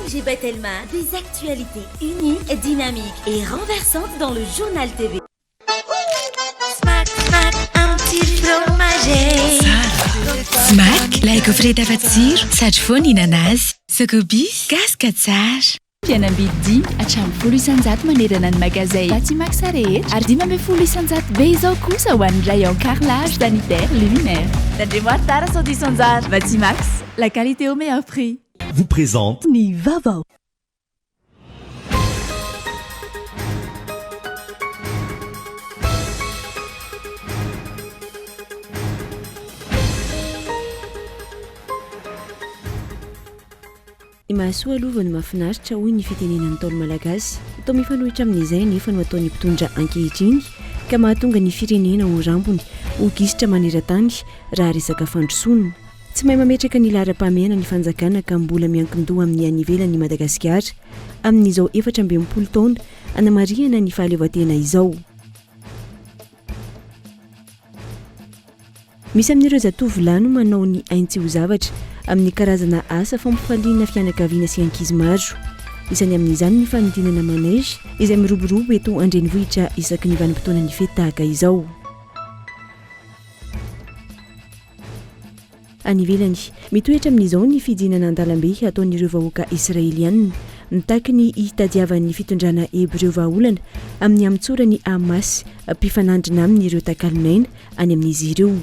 MG Batelma, des actualités uniques, dynamiques et renversantes dans le journal TV. Smack, smack, un petit fromager. Smack, like offre tafatsiro, sady foana inanazy. Sakobis, gasika tsara. Fianambidy hatramin'ny 10 isanjato manerana ny magazay Batimax rehetra ary 10 isanjato be izao kosa ho an'ny rayon carrelage sanitaire luminaire. Tandremo tara sao disanjara. Batimax, la qualité au meilleur prix. Vous présente Ny vaovao. Mahasoa aloha ny mahafinaritra hoy ny fitenenany Ntaolo Malagasy. Atao mifanohitra amin'izay nefa no ataon'ny mpitondra ankehitriny ka mahatonga ny firenena ho rambony ho gisitra maneran-tany raha resaka fandrosoana. Tsy mahay mametraka ny laharam-pahamehana ny fanjakana ka mbola miankin-doha amin'ny any ivelan'ny Madagasikara amin'izao 14 taona anamariana ny fahaleovantena izao. Misy amin'ireo zatovolahy no manao ny aintsy ho zavatra amin'ny karazana asa fampifaliana fianakaviana sy ankizy maro. Isany amin'izany ny fanodinana manège izay miroborobo eto andrenivohitra isaky ny vanim-potoana ny fety tahaka izao. Any ivelany mitoetra amin'izao ny fidinana an-dalambe ataon'ireo vahoaka israeliana mitaky ny hitadiavan'ny fitondrana hebreo vahaolana amin'ny amitsorany Hamas mpifanandrina amin'ireo takalonaina any amin'izy ireo.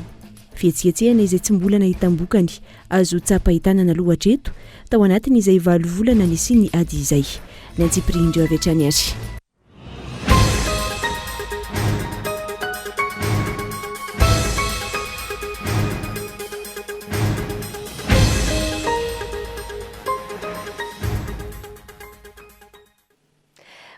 Fihetsiketsehana izay tsy mbola nahitambokany azo tsapahitanana lohatreto tao anatiny izay 7 volana ny sy ny ady izay ny antsipirindreo avy hatrany ary.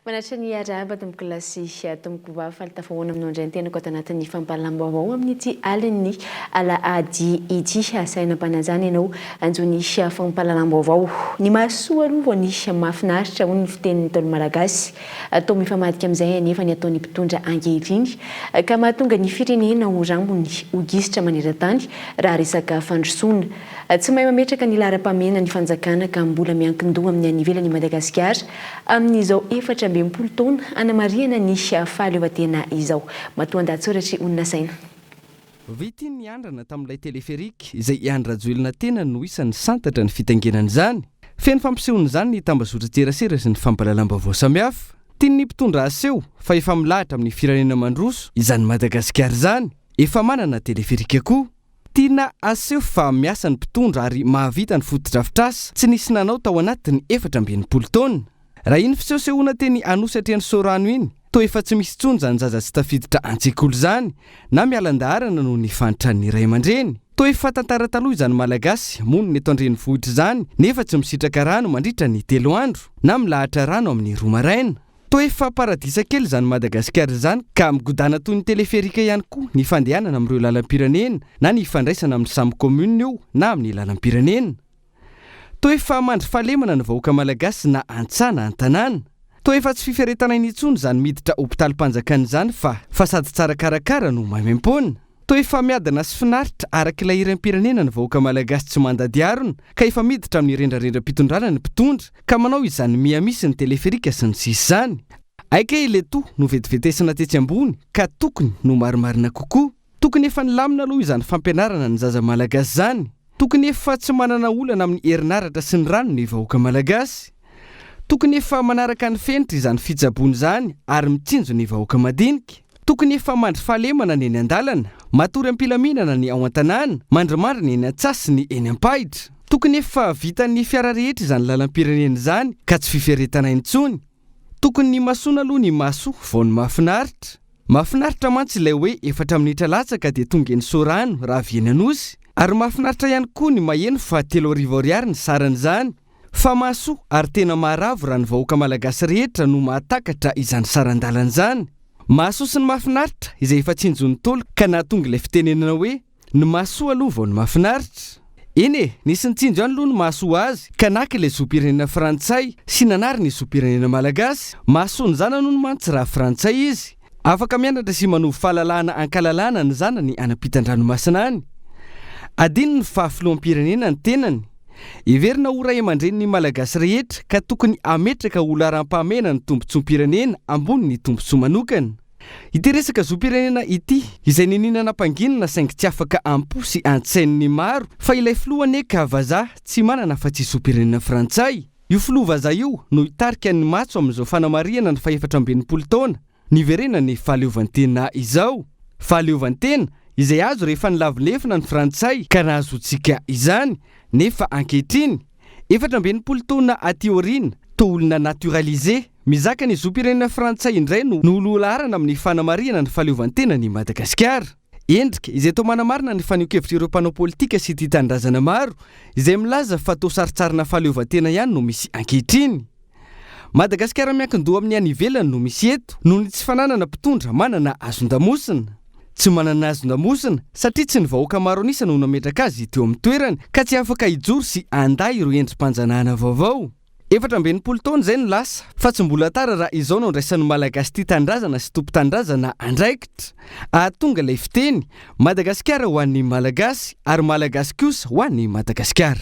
Manatra ny araba tomboky lasy tomboky vafaly tafahoana amin'ny andray tenako ato anatin'ny fampahalam-baovao amin'ity alin'ny alahady ity sainam-panajana ianao anjony fampahalam-baovao. Ny mahasoa aloha ny mahafinaritra hoy ny fitenin'ny Ntaolo Malagasy atao mifamadika amin'izay nefa ny ataon'ny mpitondra ankehitriny ka mahatonga ny firenena ho rambony ho gisitra maneran-tany raha resaka fandrosoana. Tsy mahay mametraka ny laharam-pahamehana ny fanjakana ka mbola miankin-doha amin'ny any ivelan'ny Madagasikara amin'izao 14 taona anamariana ny fahaleovantena izao. Matoan-dahatsoratra onina saina. Vity ny andrana tamin'ilay teleferika izay iandrajoelina tena no isan'ny santatra ny fitaingenana izany. Feno fampisehoana izany ny tambazotra tserasera sy ny fampahalalam-baovao samihafa. Tian'ny mpitondra aseho fa efa milahatra amin'ny firenena mandroso izany Madagasikara izany. Efa manana teleferika koa. Tiana aseho fa miasa ny mpitondra ary mahavita ny fotodrafitrasa tsy nisy nanao tao anatiny 14 taona. Raha iny fisehosehoana teny anosatry ny Sorano iny, toa efa tsy misy tsony zany zaza tsy tafiditra an-tsekoly zany na mialan-daharana noho ny fanitran'ny ray aman-dreny. Toa efa tantara taloha izany malagasy mono ny eto andrenivohitra izany nefa tsy misitraka rano mandritra ny 3 andro na milahatra rano amin'ny 2 maraina. Toa efa paradisa kely izany Madagasikara izany ka migodana toy ny teleferika ihany koa ny fandehanana amin'ireo lalam-pirenena na ny fandraisana amin'ny samy commune io na amin'ny lalam-pirenena. Toa efa mandry fahalemana ny vahoaka malagasy na antsana an-tanàna. Toa efa tsy fiferetana intsony izany miditra hopitalim-panjakana izany fa sady tsara karakara no maimaimpona. Toa efa miadana sy finaritra araka ilay iram-pirenena ny vahoaka malagasy tsy mandady arona ka efa miditra amin'ny rendrarendram-pitondrana ny mpitondra ka manao izany miamisy ny teleferika sy ny sisa izany. Aika ileto no vetivetesana tetsy ambony ka tokony no marimarina kokoa. Tokony efa nilamina aloha izany fampianarana ny zaza malagasy izany. Tokony efa tsy manana olana amin'ny herinaratra sy ny rano ny vahoaka malagasy. Tokony efa manaraka ny fenitra izany fitsaboana izany ary mitsinjo ny vahoaka madinika. Tokony efa mandry fahalemana ny eny an-dalana, matory am-pilaminana ny ao an-tanàna, mandrimandry ny eny an-tsasy ny eny am-pahitra. Tokony efa vitan'ny fiara rehetra izany lalam-pirenena izany ka tsy fiferetana intsony. Tokony ny masoana aloha ny maso vao ny mahafinaritra. Mahafinaritra mantsy ilay hoe 4 minitra latsaka dia tonga ny Sorano raha viany anosy. Ary mahafinaritra ihany koa ny maheno fa 3 ariary ny saran'izany. Fa mahasoa ary tena maharavo raha ny vahoaka malagasy rehetra no mahatakatra izany saran-dalana izany. Mahasoa sy ny mahafinaritra izay efa tsinjon'ny tolo ka nahatonga ilay fitenenana hoe ny mahasoa aloha vao ny mahafinaritra. Eny e, nisy nitsinjo ihany aloha ny mahasoa azy ka naka ilay zoam-pirenena frantsay sy nanary ny zoam-pirenena malagasy. Mahasoa ny zanany no mantsy raha frantsay izy. Afaka mianatra sy manovy fahalalahana ankalalana ny zanany anampitan-dranomasina any. Adino ny fahafiloam-pirenena ny tenany iverina ho ray aman-dreniny malagasy rehetra ka tokony ametraka oloaram-pahamena ny tombontsoam-pirenena ambony ny tombontsoa manokana. Ity resaka zoam-pirenena ity izay nininana mpanginana saingy tsy afaka amposy antsain'ny maro fa ilay filoha ane ka vazaha tsy manana fa tsy zoam-pirenena frantsay. Io filoha vazaha io no hitarika ny matso amin'izao fanamariana ny 420 taona niverena ny fahaleovantena izao. Fahaleovantena izay azo rehefa nilavilefina ny frantsay ka nahazoantsika izany nefa ankehitriny 420 taona aty aoriana toa olona naturalisé mizaka ny zoam-pirenena frantsay indray no ololarana amin'ny fanamariana ny fahaleovantena ny Madagasikara. Endrika izay toa manamarina ny faneho-kevitra ireo mpanao politika sy ity tandrazana maro izay milaza fa toa saritsarina fahaleovantena ihany no misy ankehitriny. Madagasikara miankin-doha amin'ny any ivelany no misy eto noho ny tsy fananana mpitondra manana azon-damosina. Tsy manana azon-damosina satria tsy ny vahoaka maro anisa no nametraka azy teo amin'ny toerany ka tsy afaka hijoro sy anday ireo endrim-panjanahana vaovao. 420 taona izay no lasa fa tsy mbola tara raha izao no andraisan'ny malagasy tia tandrazana sy tompo-tandrazana andraikitra. Ahatonga ilay fiteny Madagasikara ho an'ny malagasy ary malagasy kosa ho an'ny Madagasikara.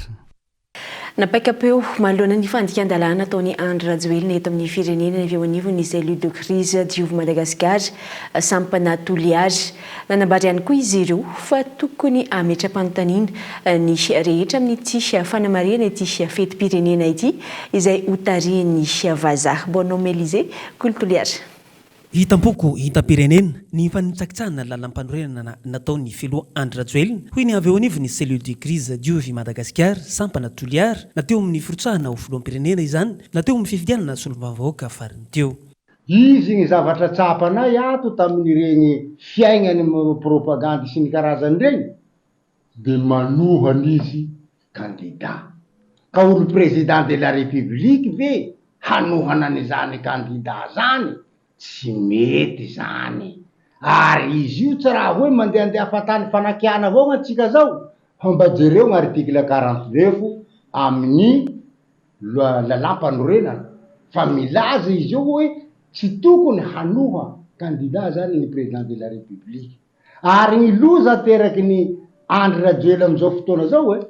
Napaikapeo manoloana ny fandikan-dalàna ataon'ny Andry Rajoelina eto amin'ny firenena avy eo anivony ny cellule de crise diovy Madagasikara sampana toliary. Nanambara ihany koa izy ireo fa tokony ametra-panontaniana ny rehetra amin'ity fanamarihana ity fetim-pirenena ity izay hotarian'ny vazaha. Bonhomme Mélisée, Toliary. Hitampoko hitam-pirenena ny fanitsakitsahana lalam-panorenana nataon'ny filoha Andry Rajoelina hoy ny avy eo anivony cellule de crise diovy Madagasikara sampana toliary nateo amin'ny firotsahana ho filoham-pirenena izany nateo amin'ny fifidianana solombavam-bahoaka farany teo. Izy ny zavatra tsapanay ato tamin'ireny fiainany propagande sy ny karazany reny de manohany izy candidat. Ka olo président de la république ve hanohana an'izany candidat zany tsy mety zany. Ary izy io tsy raha hoe mandehandeha fatany fanakiana avao antsika zao. Mba jereo ny article 49 amin'ny lalam-panorenana fa milaza izy io hoe tsy tokony hanoha candidat zany ny président de la république. Ary ny loza teraky ny Andry Rajoelina am'izao fotoana zao hoe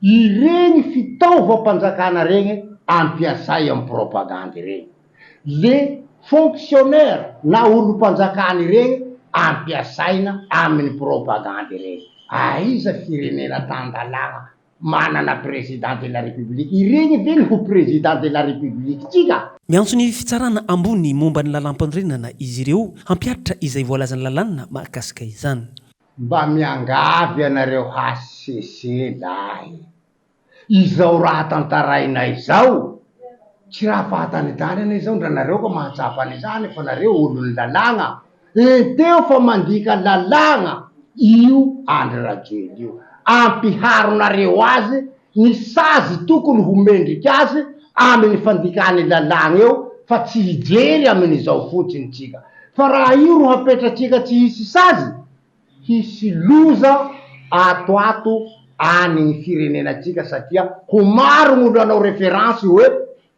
ireny fitaovam-panjakana reny ampiasay amin'ny propagande reny. Le fonctionnaire na olo-mpanjakany reny ampiasaina amin'ny propagande reny. Aiza firenena tandalana manana président de la république ireny ve ho président de la république tsika. Miantso ny fitsarana ambony momba ny lalam-panorenana izy ireo hampiaritra izay voalazany lalàna mahakasika izany. Mba miangavy anareo HCC lahy. Izao raha tantarainay izao tsy raha fahatanitany anay izao ndranareo ka mahatsapa an'izany fa nareo olon'ny lalàna. Teo fa mandika lalàna io Andry Rajoelina io. Ampiharonareo azy ny sazy tokony ho mendriky azy amin'ny fandikany lalàna eo fa tsy hijery amin'izao fotsiny tsika. Fa raha io ro hapetratsika tsy hisy sazy, hisy loza ato any ny firenenatsika satria ho maro gn'olo anao référence hoe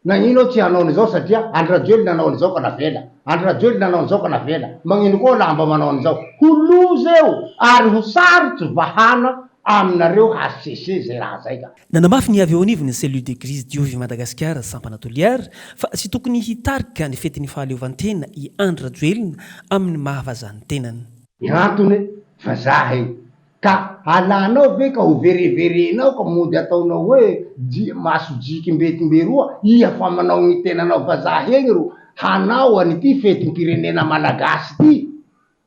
nagnino tsy hanao an'izao satria Andry Rajoelina nanao an'izao ka navela. Andry Rajoelina nanao an'izao ka navela. Magnino koa lamba manao an'izao. Ho loza eo ary ho sarotsy vahana aminareo HCC zay raha zay ka. Nanamafy ny avy eo anivony cellule de crise diovy Madagasikara sampana toliary fa tsy tokony hitarika ny fetin'ny fahaleovantena i Andry Rajoelina amin'ny mahavazany tenany. Antony vazaha ka alanao ve ka ho vereverenao ka mody ataonao hoe maso jiky mbetimberoa iha fa manao ny tenanao vazaha egny ro hanao an'ity fetim-pirenena malagasy ty.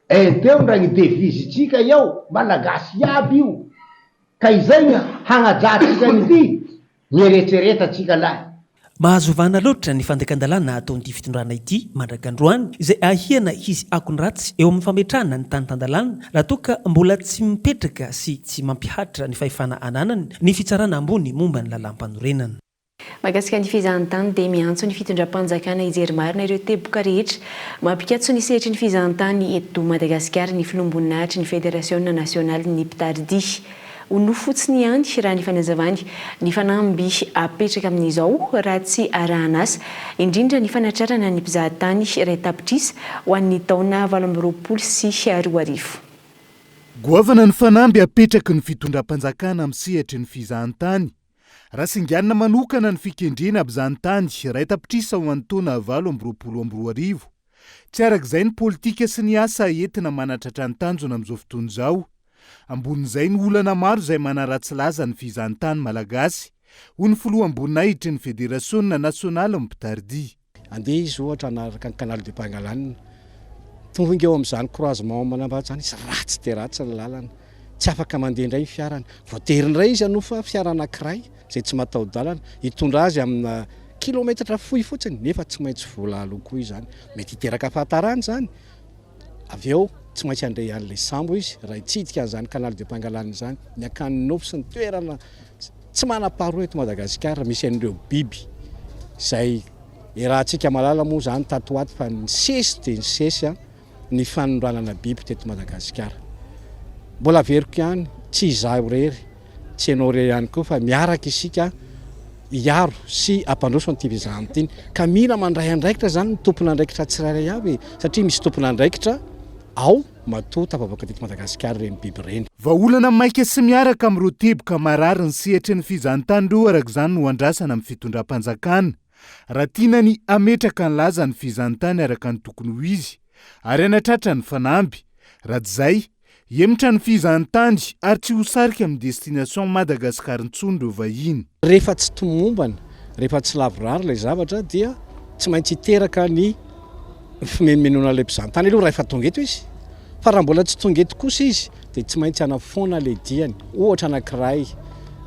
Teo ndra ny devise tsika eo malagasy iaby io. Ka izay ny hanajatsika n'ity mieretsereta tsika lahy. Mahazovana loatra ny fandekan-dalàna ataon'ity fitondrana ity mandrakandroany izay ahiana izy akony ratsy eo amin'ny fametrahana ny tany tan-dalàna raha toa ka mbola tsy mipetraka sy tsy mampihatra ny fahefana ananany ny fitsarana ambony momba ny lalam-panorenana. Mahakasika ny fizahantany dia miantso ny fitondram-panjakana ijery marina ireo teboka rehetra mampikatso ny sehatry ny fizahantany eto Madagasikara ny filombonahitry ny Fédération nationale ny Pitardy. Ono fotsiny ihany raha ny fanazavany ny fanamby apetraka amin'izao raha tsy arahanasa indrindra ny fanatrarana ny mpizahatany iray tapitrisa ho an'ny taona 2020 sy 2020. Goavana ny fanamby apetraky ny fitondram-panjakana amin'ny sehatry ny fizahantany raha singanina manokana ny fikendrena abizany tany ray tapitrisa ho antaona 2024 tsy arak'izay ny politika sy ny asa entina manatratra ny tanjona amin'izao fotoana izao. Ambonin'izay ny olana maro izay manaratsy laza ny fizahantany malagasy ho ny filoam-boninahitry ny Fédération nationale Mpitardia. Andeha izy ohatra anaraka ny canal de Pangalane tonga eo amin'izany croisement manambady zany izy ratsy dia ratsy ny lalana tsy afaka mandeha indray ny fiarany voatery izy anofa fiara anankiray izay tsy mataho-dalana hitondra azy amina kilometatra fohy fotsiny nefa tsy maintsy vola aloha izany mety hiteraka fahatarana zany avy eo tsy maintsy andray an'ilay sambo izy raha hitsidika an'izany canal de Pangalane zany ny akaninofo sy ny toerana tsy manam-paharoa eto Madagasikara misy an'ireo biby izay rahantsika malala moa zany tato ato fa ny sesy dia ny sesy ny fanoranana biby teto Madagasikara. Mbola veriko ihany tsy izaho rery tsy ianao rery ihany koa fa miaraka isika hiaro sy ampandroso an'ity fizahana ity ka mila mandray andraikitra zany ny tompona andraikitra tsirairay avy satria misy tompona andraikitra ao matoa tapavaka teto Madagasikara reny biby reny. Vaolana maika sy miaraka amin'ireo teboka marary ny sehatry ny fizahantany ireo arak'izany no andrasana amin'ny fitondram-panjakana. Raha tiana ny ametraka ny laza ny fizahantany araka ny tokony ho izy ary anatratra ny fanamby raha izay emitra ny fizahantany ary tsy ho sarika amin'ny destination Madagasikara intsony ireo vahiny. Rehefa tsy tomombana rehefa tsy lavorary ilay zavatra dia tsy maintsy hiteraka ny fimenonana ilay mpizahantany aloha rehefa tonga eto izy fa raha mbola tsy tonga eto kosa izy dia tsy maintsy hanafoana ilay diany ohatra anankiray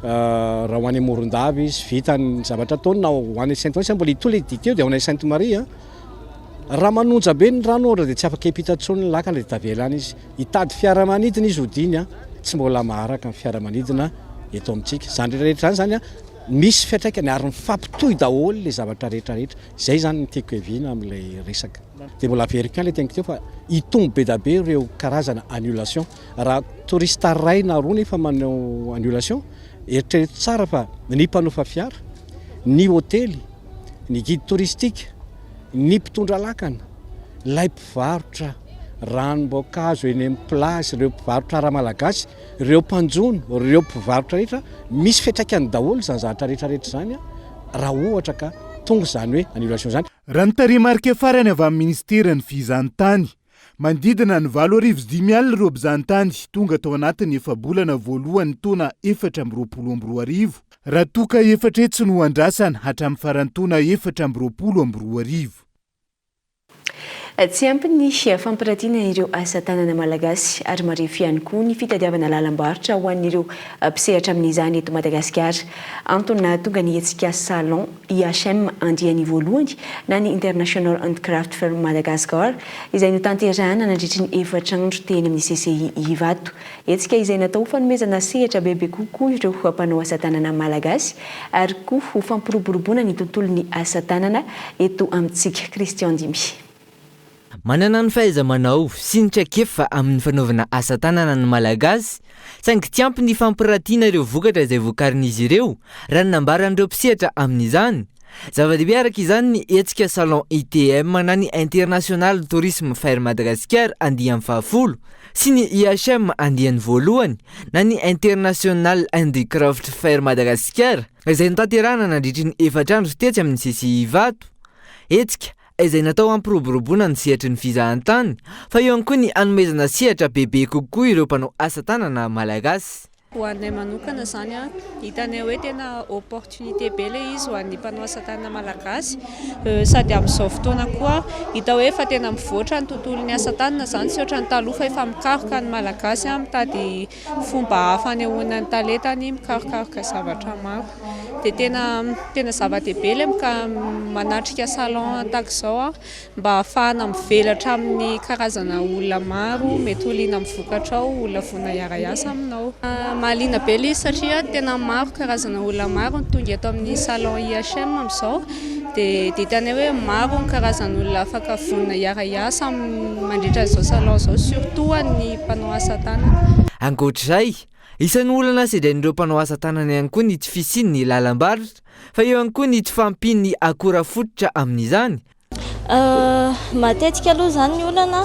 raha ho any Morondava izy vita ny zavatra ataony na ho any Sainte-Marie mbola hitoa ilay dite eo dia ho any Sainte-Marie raha manonja be ny rano ohatra dia tsy afaka hipitantsony ny lakana dia tavelana izy hitady fiaramanidina izy hodiny tsy mbola maharaka ny fiaramanidina eto amintsika zany rehetrarehetra zany misy fiatraikany ary mifampitohy daholo ilay zavatra rehetrarehetra izay zany ny tiako heviana amin'ilay resaka dia mbola averiko ihany ilay teniko teo fa hitombo be da be ireo karazana annulation raha touriste ray na roa nefa manao annulation eritrereto tsara fa ny mpanofa fiara ny hôtely ny guide touristique ny mpitondra lakana lay mpivarotra ranom-boankazo eny amin'ny place ireo mpivarotra raha malagasy ireo mpanjono ireo mpivarotra rehetra misy fiatraikany daholo zany zavatra rehetrarehetra zany raha ohatra ka tonga zany hoe annulation zany. Raha ny tarimarika farany avy amin'ny ministera ny fizahantany mandidina ny 7,5 alina ireo mpizahantany tonga tao anatiny efa-bolana voalohany taona 2024 raha toka 4 etsy no andrasana hatramin'ny farantaona 2022. Tsy ampy ny fampiratiana ireo asa tanana malagasy ary marefy ihany koa ny fitadiavana lalam-barotra ho an'ireo mpisehatra amin'izany eto Madagasikara. Antony tonga ny hetsika salon IHM andiany voalohany na ny International Handicraft Firm Madagascar izay notanterahana nandritry ny 4 andro teny amin'ny CCI Ivato. Hetsika izay natao fanomezana sehatra bebe kokoa ireo mpanao asa tanana malagasy ary koa ho fampiroboroboana ny tontolon'ny asa tanana eto amintsika. Christian Dimy. Manana ny fahaiza-manao sy ny traikefa amin'ny fanaovana asa tanana ny malagasy saingy tsy ampy ny fampiratiana ireo vokatra izay vokarin'izy ireo raha ny nambaran'ireo mpisehatra amin'izany. Zava-dehibe araka izany ny hetsika salon ITM na ny International Tourisme Fair Madagascar andiany 10 sy ny IHM andiany voalohany na ny International Handicraft Fair Madagascar izay notanterahana nandritry ny 4 andro tetsy amin'ny CCI Ivato. Hetsika izay natao hampiroboroboana ny sehatry ny fizahantany fa eo ihany koa ny hanomezana sehatra bebe kokoa ireo mpanao asa tanana malagasy. Ho anay manokana zany hitanay hoe tena opportunité be le izy ho an'ny mpanao asa tanana malagasy sady amin'izao fotoana koa hita hoe efa tena mivoatra ny tontolon'ny asa tanana zany sy ohatra ny taloha fa efa mikaroka ny malagasy mitady fomba hafa hanehoana ny talentany mikarokaroka zavatra maro dia tena zava-dehibe le manatrika salon tahaka izao mba ahafahana mivelatra amin'ny karazana olona maro mety olona mivokatra ao olona vona iara-iasa aminao. Mahaliana be le izy satria tena maro karazana olona maro ny tonga eto amin'ny salon IHM amin'izao dia hitanay hoe maro ny karazana olona afaka vonona iara-iasa mandritra izao salon izao surtout ny mpanao asa tanana. Ankoatr'izay isan'ny olana sedrain'ireo mpanao asa tanana ihany koa ny tsy fisiany ny lalam-barotra fa eo ihany koa ny tsy fampiany ny akora fototra amin'izany. Matetika aloha zany ny olana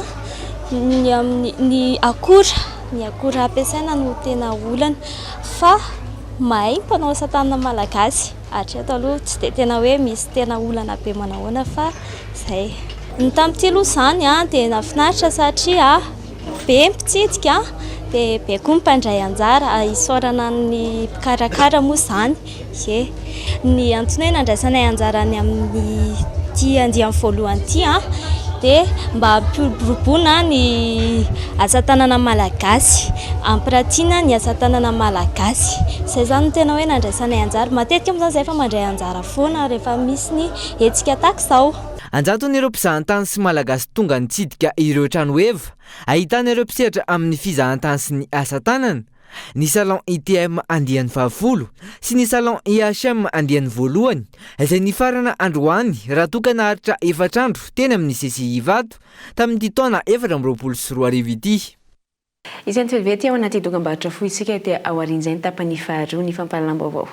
ny akora ampiasaina no tena olana fa mahay mpanao asa tanana malagasy atria ato aloha tsy dia tena hoe misy tena olana be manahoana fa zay ny tamin'ity aloha izany a dia nafinaritra satria be mpitsidika dia be koa mipandray anjara isaorana ny mpikarakara moa izany e ny antony hoe nandraisanay anjarany amin'ny ty andiany voalohany ity a dia mba ampiroboroboana ny asa tanana malagasy ampiratina ny asa tanana malagasy zay zany tena hoe nandraisanay anjara matetika moa zany zay fa mandray anjara foana rehefa misy ny hetsika tahaka izao. Anjaton'ireo mpizahatany sy malagasy tonga nitsidika ireo trano eva ahitana ireo mpisehatra amin'ny fizahatany sy ny asa tanana, ny salon ITM andiany 10 sy ny salon IHM andiany 1 izay nifarana androany raha toka naharitra 4 andro teny amin'ny CCI Ivato tamin'ity taona 2024 ity. Izany velivety ao anaty dokam-barotra fohy isika dia ao aorian'izay ny tapany faharoa ny fampahalalam-baovao.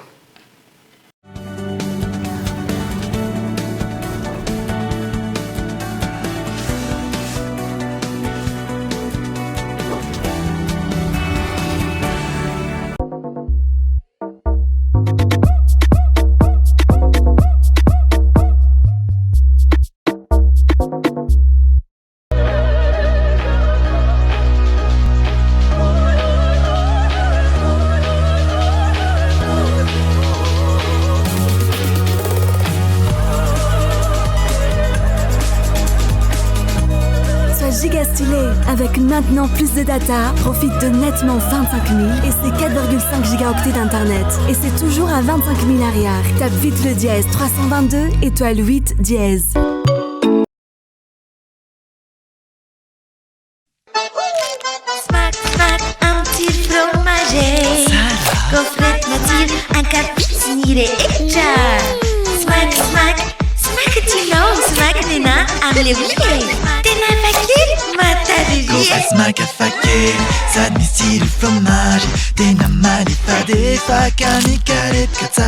Giga stylé. Avec maintenant plus de data, profite de nettement 25 000 et c'est 4,5 gigaoctets d'internet. Et c'est toujours à 25 000 arrière. Tape vite le dièse 322 étoile 8 dièse. Smack, smack, un petit fromager. Gaufrette nature, un cappuccini extra. Smack, smack, smack tino, smack nena, amlewile. Tena fakir, mata Gaufrette smack à faquer, ça admire le fromage. Tena malifade, fakani carette katsar.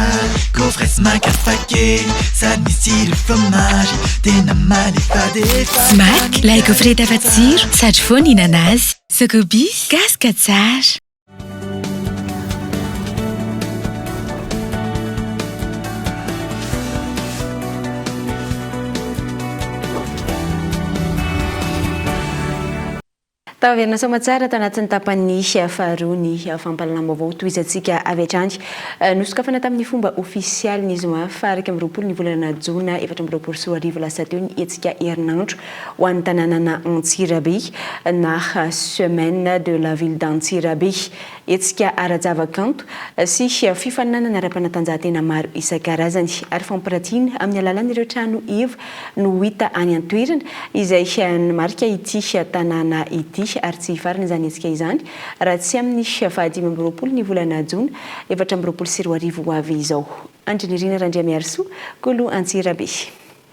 Gaufrette smack à faquer, ça admire le fromage. Tena malifade, Smack, lay gaufrette à fatsir, sady foana ihinana azy. Sokobis, gaska tsara. Taverina Somatsara tanatin'ny tapany faharoa ny fampahalalam-baovao toizantsika avy hatrany nosokafana tamin'ny fomba ofisialy ny zoma fa 20 ny volana jona 2024 lasa teo ny hetsika herinandro ho an'ny tanànana Antsirabe na semaine de la ville d'Antsirabe hetsika ara-javakanto sy fifaninanana ara-panatanjahantena maro isan-karazany ary fampiratiana amin'ny alalan'ireo trano iva no hita any an-toerana izay marika ity tanàna ity ary tsy farany izany hetsika izany raha tsy amin'ny 25 ny volana jona 2024 avy izao. Andrinirina Randriamiarsoa Kolo Antsirabe.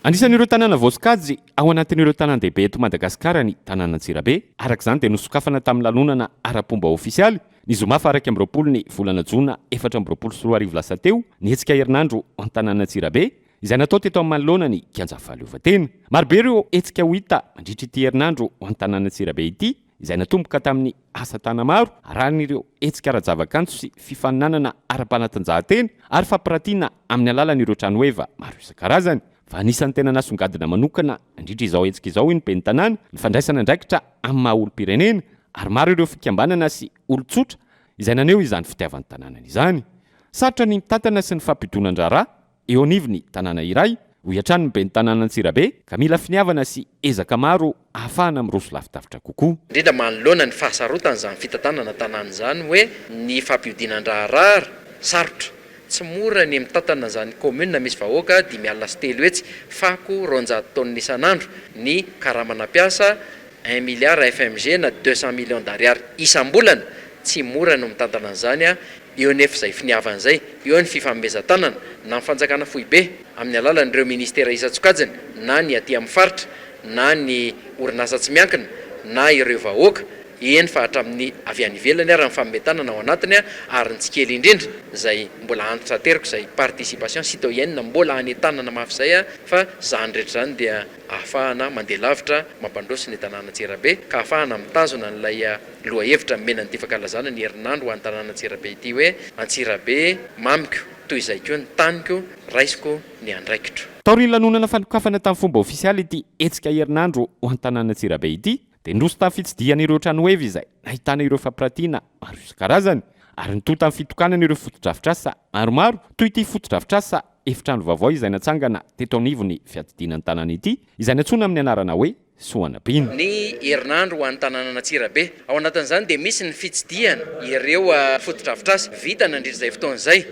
Anisan'ireo tanàna voasokajy ao anatin'ireo tanàn-dehibe eto Madagasikara ny tanàna Antsirabe. Arak'izany dia nosokafana tamin'ny lalonana ara-pomba ofisialy ny zoma fa 20 ny volana jona 2024 lasa teo ny hetsika herinandro ho an'ny tanàna Antsirabe izay natao teto amin'ny manoloana ny kianja fahaleovantena. Marobe ireo hetsika ho hita mandritra ity herinandro ho an'ny tanàna Antsirabe ity izay natomboka tamin'ny asa tana maro arahan'ireo hetsika ara-javakanto sy fifaninanana ara-panatanjahantena ary fampiratiana amin'ny alalan'ireo trano eva maro isan-karazany. Fa anisan'ny tena nasongadina manokana indrindra izao hetsika izao iny ben'ny tanàna ny fandraisana andraikitra amin'ny maha olo-pirenena ary maro ireo fikambanana sy olo-tsotra izay naneho izany fitiavan'ny tanàna izany. Sarotra ny mitantana sy ny fampidonan-draharaha eo anivony tanàna iray ho iatrany ny ben'ny tanàna Antsirabe ka mila finiavana sy ezaka maro ahafahana miroso lavidavitra kokoa. Indrindra manoloana ny fahasarotana izany fitantanana tanàna izany hoe ny fampidinan-draharaha sarotra. Tsy mora ny mitantana izany commune misy vahoaka 5.3 hetsy fako 200 tonnes isan'andro ny karamana piasa 1 milliard FMG na 200 millions d'ariary isam-bolana. Tsy mora no mitantana izany eo nefa izay finiavan'izay eo ny fifamezan-tanana na ny fanjakana fohy be amin'ny alalan'ireo ministera isan-tsokajiny na ny aty amin'ny faritra na ny orinasa tsy miankina na ireo vahoaka eny fa hatramin'ny avy any ivelany ary ny fametanana ao anatiny ary nitsikely indrindra zay mbola antitra teriko zay participation citoyenne mbola anentanana mafy zay fa zany rehetra zany dia ahafahana mandeha lavitra mampandroso ny tanàna Tsirabe ka ahafahana mitazona n'ilay loha hevitra mena ny fankalazana ny herinandro ho an'ny tanàna Tsirabe ity hoe Antsirabe mamiko toy izay koa ny taniko raisiko ny andraikitro. Taoriny lanonana fanokafana tamin'ny fomba ofisialy ity hetsika herinandro ho an'ny tanàna Tsirabe ity dia ndroso tamin'ny fitsidihan'ireo trano hevy izay nahitana ireo fampirantiana maro isan-karazany ary nitota amin'ny fitokanana ireo fotodrafitrasa maromaro toy ity fotodrafitrasa efitrano vaovao izay natsangana teto anivony fiatidinan'ny tanàna ity izay natsoina amin'ny anarana hoe Soanapina. Ny herinandro ho an'ny tanàna Tsirabe ao anatin'izany dia misy ny fitsidihana ireo fotodrafitrasa vita nandritra izay fotoana izay.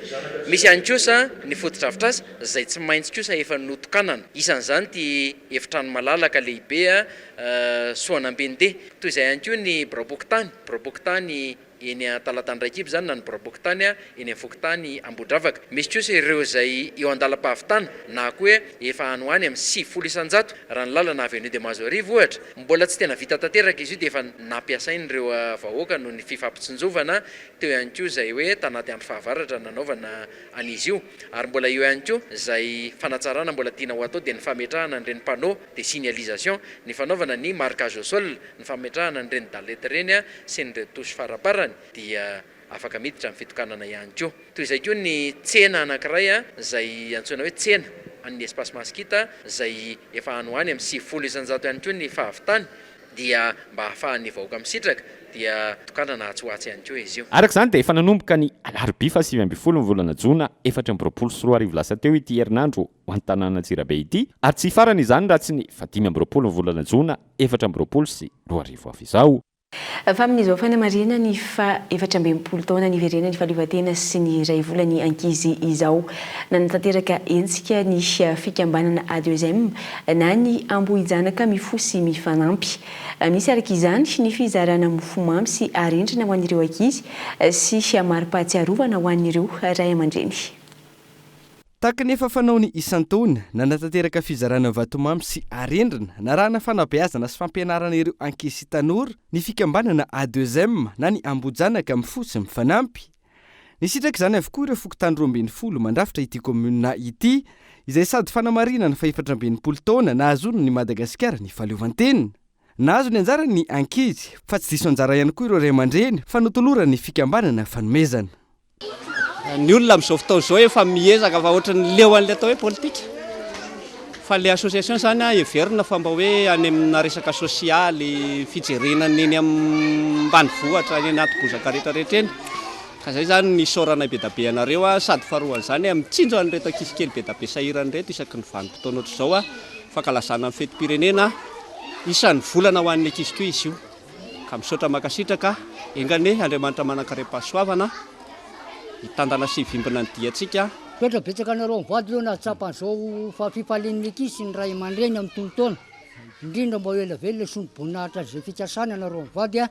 Misy ihany kosa ny fotodrafitrasa izay tsy maintsy kosa efa notokanana. Isan'izany ty efitrano malalaka lehibe Soanambende toy izay ihany koa ny Brobokotany eny Talatandraikipy zany na ny Brobokotany eny Fokotany Ambodravaka. Misy kosa ireo izay eo andalam-pahavitana na koa efa any ho any amin'ny 700 raha ny lalana Avenue de Mazorivo ohatra. Mbola tsy tena vita tanteraka izy io dia efa nampiasain'ireo vahoaka noho ny fifampitsinjovana teo ihany koa izay hoe tanaty andro fahavaratra nanaovana an'izy io ary mbola eo ihany koa izay fanatsarana mbola tiana ho atao dia ny fametrahana an'ireny panneau de signalisation, ny fanaovana ny marquage au sol, ny fametrahana an'ireny dalety reny sy ny retouche faraparany dia afaka miditra amin'ny fitokanana ihany koa. Toy izay koa ny tsena anankiray izay antsoina hoe tsena an'ny espace maskita izay efa any ho any amin'ny 700 ihany koa ny fahavitany dia mba ahafahan'ny vahoaka misitraka dia tokanana atsoatsy ihany koa izy io. Araka izany dia efa nanomboka ny alarobia fa 7 ny volana Jona 4 lasa teo ity herinandro ho an'ny tanàna Tsirabe ity ary tsy farany izany raha tsy ny 5 ny volana Jona 4 sy 2 izao. Fa amin'izao fanamarina ny fa 14 taona niverena ny fahaleovantena sy ny iray vola ny ankizy izao nanatanteraka ensika ny fikambanana A2M na ny ambohijanaka mifosy mifanampy. Misy araka izany ny fizarana mofomamy sy arendrina ho an'ireo ankizy sy mari-pahatsiarovana ho an'ireo ray aman-dreny. Tahaka nefa fanao ny isan-taona nanatanteraka fizarana vatomamy sy arendrina narahana fanabeazana sy fampianarana ireo ankizy sy tanora ny fikambanana A2M na ny ambojanaka mifosy mifanampy. Nisitraka izany avokoa ireo Fokotany 12 mandrafitra ity komuna ity izay sady fanamarinana fa 14 taona nahazoana ny Madagasikara ny fahaleovantena. Nahazo ny anjara ny ankizy fa tsy diso anjara ihany koa ireo ray aman-dreny fa notolorana ny fikambanana fanomezana. Ny olona amin'izao fotoana izao efa miezaka fa ohatran'ny leo an'ilay atao hoe politika. Fa ilay association zany heverina fa mba hoe any amina resaka sosialy fijerenana eny ambanivohitra eny anaty bozaka rehetrarehetra eny. Ka izay zany ny saorana be da be anareo sady faharoan'izany mitsinjo an'ireto ankizy kely be da be sahirana reto isaky ny vanim-potoana ohatr'izao fankalazana amin'ny fetim-pirenena isan'ny volana ho an'ny ankizy koa izy io. Ka misaotra makasitraka engane Andriamanitra manankaream-pahasoavana hitandana sy vimbina ny diantsika. Toetra betsaka anareo mivady eo na tsapan'izao fa fifalian'ny ankizy ny ray aman-dreny amin'ny tonotoana. Indrindra mba ho ela velona sy ny boninahitra izay fikasana anareo mivady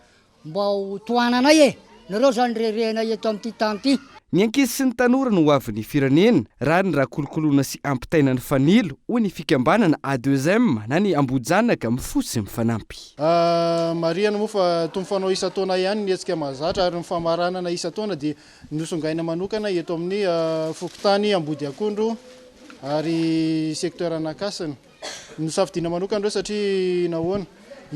mba ho tohananay nareo zany rerena eto amin'ity tany ity. Ny ankizy sy ny tanora no hoavin'ny firenena raha ny raha kolokoloana sy ampitaina ny fanilo hoy ny fikambanana A2M na ny ambojanaka mifosy mifanampy. Mariana moa fa toy fanao isan-taona ihany ny hetsika mahazatra ary ny famaranana isan-taona dia nosongaina manokana eto amin'ny Fokotany Ambody Akondro ary secteur Anakasana. Nosafidiana manokana ireo satria nahoana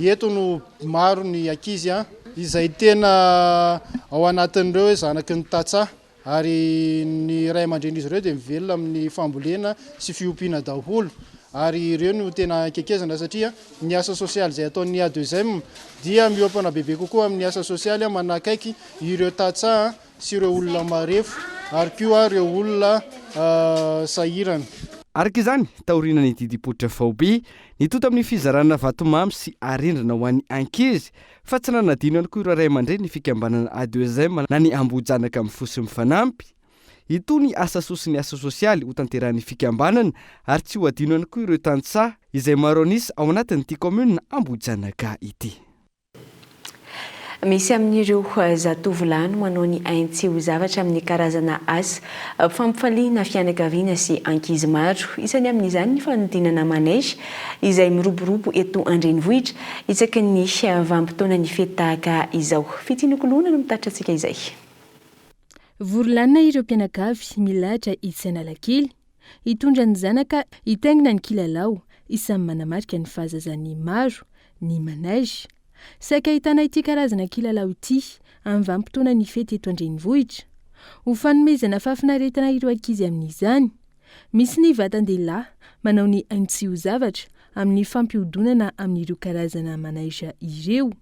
eto no maro ny ankizy izay tena ao anatin'ireo zanaky ny tatsaha ary ny ray aman-dreny izy ireo dia mivelona amin'ny fambolena sy fiompiana daholo ary ireo no tena kekezana satria ny asa sosialy izay ataon'ny A2M dia miopana bebe kokoa amin'ny asa sosialy manakaiky ireo tatsaha sy ireo olona marefo ary koa ireo olona sahirana. Araka izany taoriana ny didipoitra faobe nitota amin'ny fizarana vatomamy sy arendrina ho an'ny ankizy fa tsy nanadino ihany koa ireo ray aman-dreny ny fikambanana A2M na ny ambojanaka mifosy mifanampy. Itony asa soa sy ny asa sosialy ho tanterahan'ny fikambanana ary tsy ho adino ihany koa ireo tantsaha izay maro anisy ao anatin'ity komuna ambojanaka ity. misy amin'ireo zatovolahy no manao ny aintsy ho zavatra amin'ny karazana asa fampifaliana fianakaviana sy ankizy maro. Isany amin'izany ny fanodinana manaizy izay miroborobo eto Andrenivohitra isaky ny vanim-potoana ny fety tahaka izao. Fitinokolona no mitatitra antsika izay. Voronlanina ireo mpianakavy milahatra itsy Analakely hitondra ny zanaka hitaingina ny kilalao isan'ny manamarika ny fahazazany maro ny manaizy. Saika ahitana ity karazana kilalao ity amin'ny vanim-potoana ny fety eto Andrenivohitra. Ho fanomezana fahafinaretana ireo ankizy amin'izany, misy ny vatan-dehilahy manao ny aintsy ho zavatra amin'ny fampihodonana amin'ireo karazana manaiza ireo.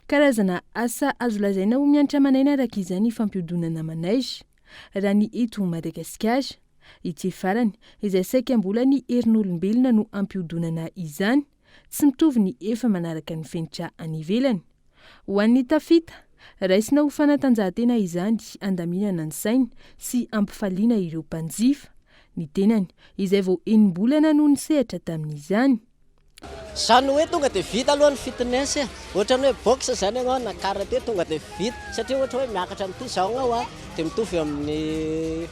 Karazana asa azo lazaina ho mianatra manaina araka izany fampihodonana manaizy raha ny eto Madagasikara. Ity farany izay saika mbola ny herin'olombelona no ampihodonana izany, tsy mitovy ny efa manaraka ny fenitra any ivelany. Ho an'ny tafita, raisina ho fanatanjahantena izany andaminana ny saina sy ampifaliana ireo mpanjifa. Ny tenany izay vao enim-bolana no nisehatra tamin'izany. Zany hoe tonga dia vita aloha ny fitness ohatran'ny hoe boxe zany ianao na karaté tonga dia vita satria ohatra hoe miakatra amin'ity zao ianao dia mitovy amin'ny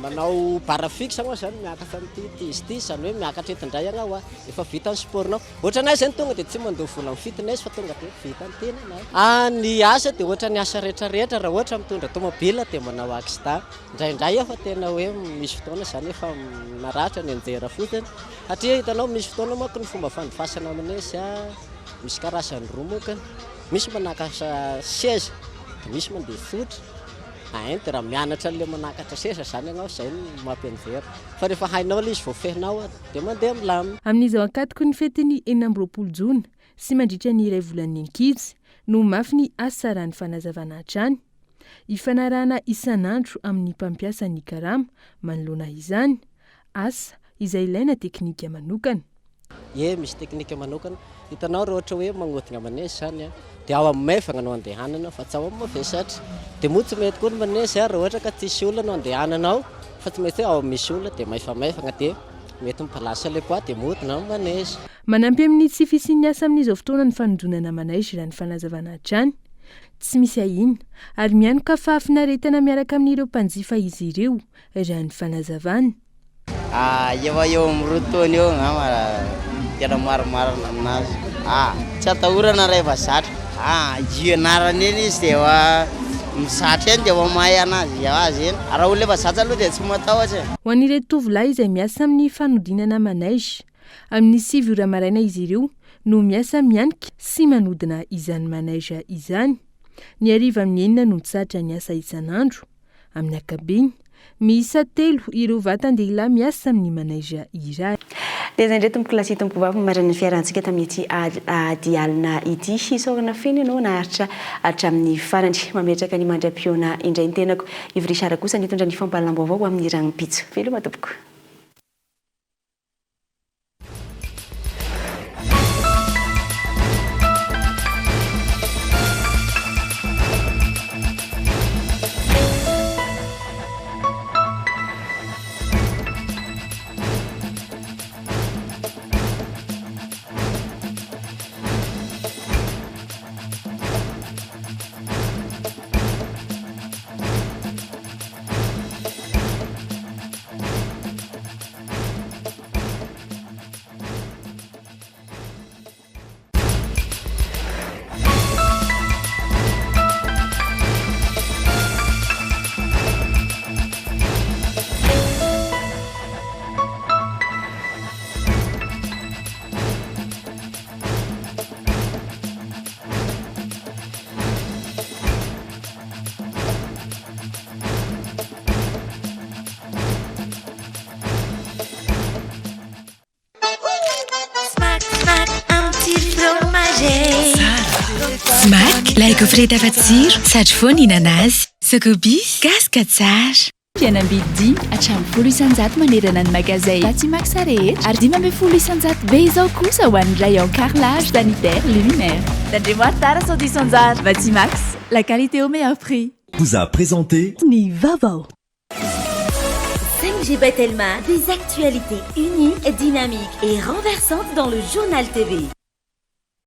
manao barra fixe ianao zany miakatra amin'ity izy zany hoe miakatra etindray ianao efa vita ny sportnao. Ohatranay zany tonga dia tsy mandeha vola amin'ny fitness fa tonga dia vita ny tena. Ny asa dia ohatra ny asa rehetrarehetra raha ohatra mitondra tomobila dia manao accident indraindray efa tena hoe misy fotoana zany efa naratra ny anjera fotsiny. Satria hitanao misy fotoana moa ny fomba fandofasana amin'izy misy karazany roa moka, misy manakasa seza dia misy mandeha sotra. Dia raha mianatra an'ilay manakatra seza zany ianao izay no mampianjera. Fa rehefa hainao ilay izy voafehinao dia mandeha milamina. Amin'izao ankatoko ny fetiny 24 Jona sy mandritra ny iray volan'ny ankizy no mafy ny asa raha ny fanazavana hatrany. Ifanarahana isan'andro amin'ny mpampiasa ny karama manoloana izany asa izay ilaina teknika manokana. Misy teknika manokana. Hitanao raha ohatra hoe magnodigna manaizy zany dia ao amin'ny maivagna no andehanana fa tsy ao amin'ny mavesatra. Dia moa tsy mety koa ny manaizy raha ohatra ka tsisy olona no andehananao fa tsy mety hoe ao misy olona dia maivamaivagna dia mety mipalasa ilay poa dia modigna ny manaizy. Manampy amin'ny tsy fisian'ny asa amin'izao fotoana ny fanodonana manaizy raha ny fanazavana hatrany. Tsy misy ahina ary mianoka fahafinaretana miaraka amin'ireo mpanjifa izy ireo raha ny fanazavana. Eo amin'roatony eo ngamba tena maromarona aminazy. Tsy atahorana rehefa zatra. Ianarana eny izy dia mizatra eny dia mahay anazy azy eny. Raha olona efa zatra aloha dia tsy matahotra. Ho an'ireto tovolahy izay miasa amin'ny fanodinana manaizy, amin'ny 7 ora maraina izy ireo no miasa mianika sy manodina izany manaiza izany. Ny hariva amin'ny 9 no mitsatra ny asa isan'andro. Amin'ny ankabeny miisa 3 ireo vatan-dehilahy miasa amin'ny manaiza iray. Dia izay indray tompokilasy tompovavy marana fiarantsika tamin'ity adialina ity. Isaorana feno ianao naharitra hatramin'ny farany mametraka ny mandram-piona indray ny tenako. Ivrisara kosa nitondra ny fampahalalam-baovao amin'ny ragnim-pitso. Veloma tompoko. Smack, ilay gaufrette afa-tsiro sady foana ihinana azy. Sokobis, gaska tsara. Fihenam-bidy hatramin'ny 10 isanjato manerana ny magazay Batimax rehetra ary 10 ambin'ny 10 isanjato be izao kosa ho an'ny rayon carrelage sanitaire luminaire. Tandremo tara sao disanjara Vatimax, la qualité au meilleur prix. Vous a présenté Ni Vavo. 5G Batelma, des actualités unies, dynamiques et renversantes dans le journal TV.